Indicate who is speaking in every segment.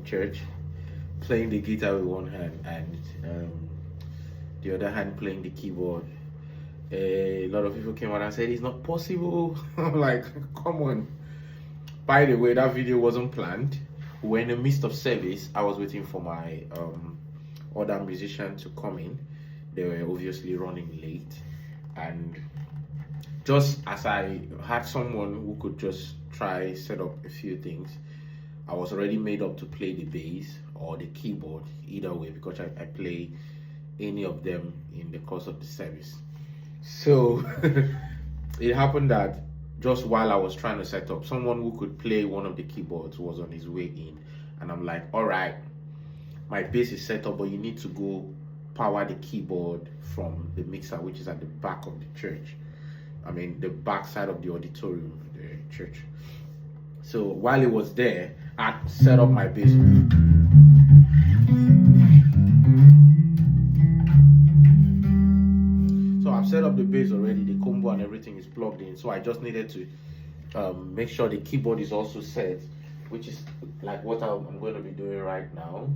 Speaker 1: church, playing the guitar with one hand and the other hand playing the keyboard. A lot of people came out and said it's not possible. I'm like, come on. By the way, that video wasn't planned. We were in the midst of service. I was waiting for my other musician to come in. They were obviously running late, and just as I had someone who could just try set up a few things, I was already made up to play the bass or the keyboard, either way, because I play any of them in the course of the service. So it happened that just while I was trying to set up, someone who could play one of the keyboards was on his way in, and I'm like, all right, my bass is set up, but you need to go power the keyboard from the mixer, which is at the back of the church. I mean, the back side of the auditorium, the church. So while it was there, I set up my bass. So I've set up the bass already, the combo and everything is plugged in. So I just needed to make sure the keyboard is also set, which is like what I'm going to be doing right now.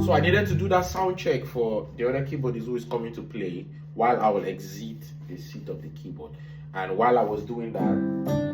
Speaker 1: So I needed to do that sound check for the other keyboardist who is coming to play while I will exit the seat of the keyboard. And while I was doing that,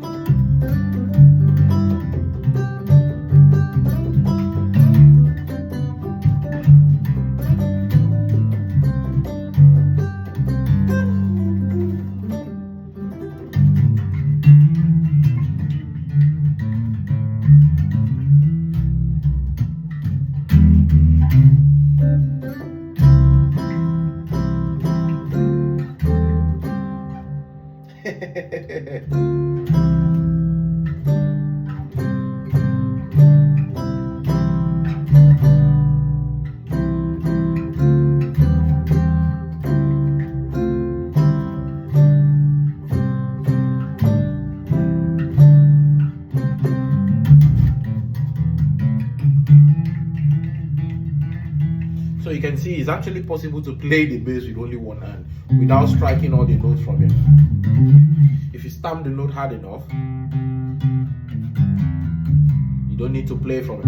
Speaker 1: so you can see it's actually possible to play the bass with only one hand without striking all the notes from it. If you stamp the note hard enough, you don't need to play from it.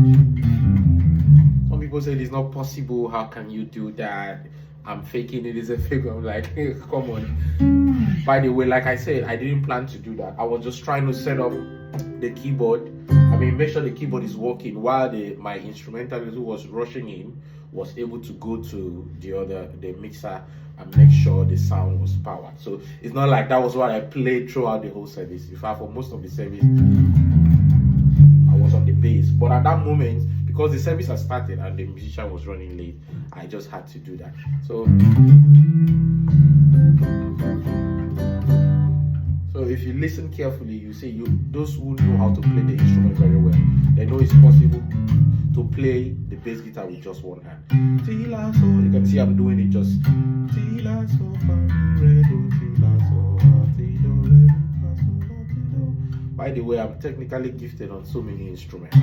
Speaker 1: Some people say it's not possible. How can you do that? I'm faking it. It's a fake. I'm like, hey, come on. By the way, like I said, I didn't plan to do that. I was just trying to set up the keyboard. I mean, make sure the keyboard is working while my instrumentalist who was rushing in was able to go to the mixer and make sure the sound was powered. So it's not like that was what I played throughout the whole service. In fact, for most of the service, I was on the bass. But at that moment, because the service had started and the musician was running late, I just had to do that. So if you listen carefully, you see those who know how to play the instrument very well, they know it's possible to play the bass guitar with just one hand. You can see I'm doing it just. By the way, I'm technically gifted on so many instruments.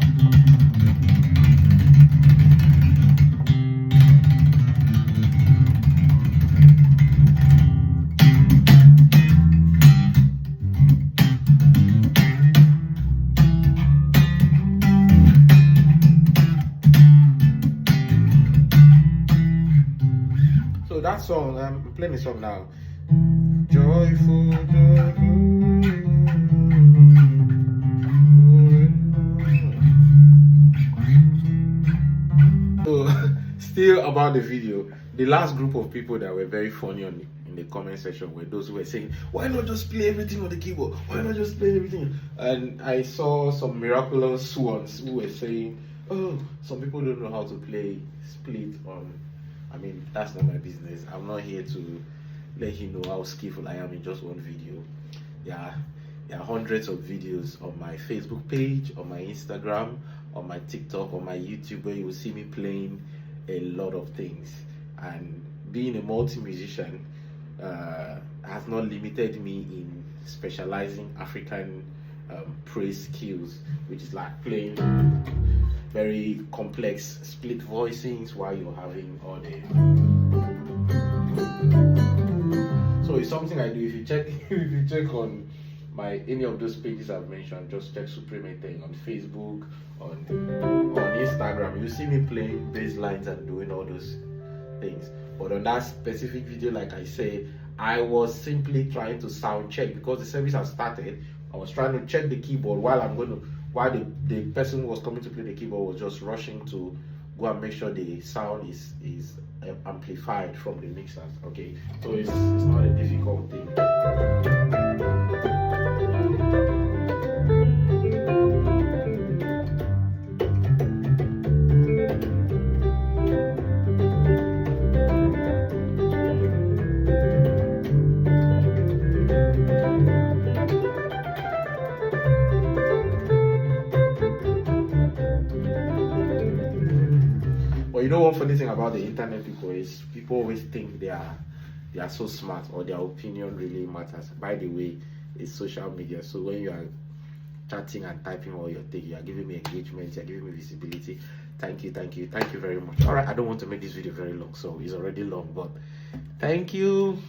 Speaker 1: So that song, I'm playing the song now. Joyful, So, still about the video, the last group of people that were very funny in the comment section were those who were saying, why not just play everything on the keyboard? Why not just play everything? And I saw some miraculous ones who were saying, oh, some people don't know how to play split on. I mean, that's not my business. I'm not here to let you know how skillful I am in just one video. There are hundreds of videos on my Facebook page, on my Instagram, on my TikTok, on my YouTube, where you will see me playing a lot of things. And being a multi-musician has not limited me in specializing African praise skills, which is like playing very complex split voicings while you're having all the So it's something I do. If you check, if you check on any of those pages I've mentioned, just check Supreme Thing on Facebook, on Instagram. You see me playing bass lines and doing all those things. But on that specific video, like I say, I was simply trying to sound check because the service has started. I was trying to check the keyboard while the person who was coming to play the keyboard was just rushing to go and make sure the sound is amplified from the mixers. Okay, so it's not a difficult thing. But you know one funny thing about the internet people is people always think they are so smart or their opinion really matters. By the way, it's social media. So when you are chatting and typing all your thing, you are giving me engagement, you are giving me visibility. Thank you very much. All right, I don't want to make this video very long, so it's already long, but thank you.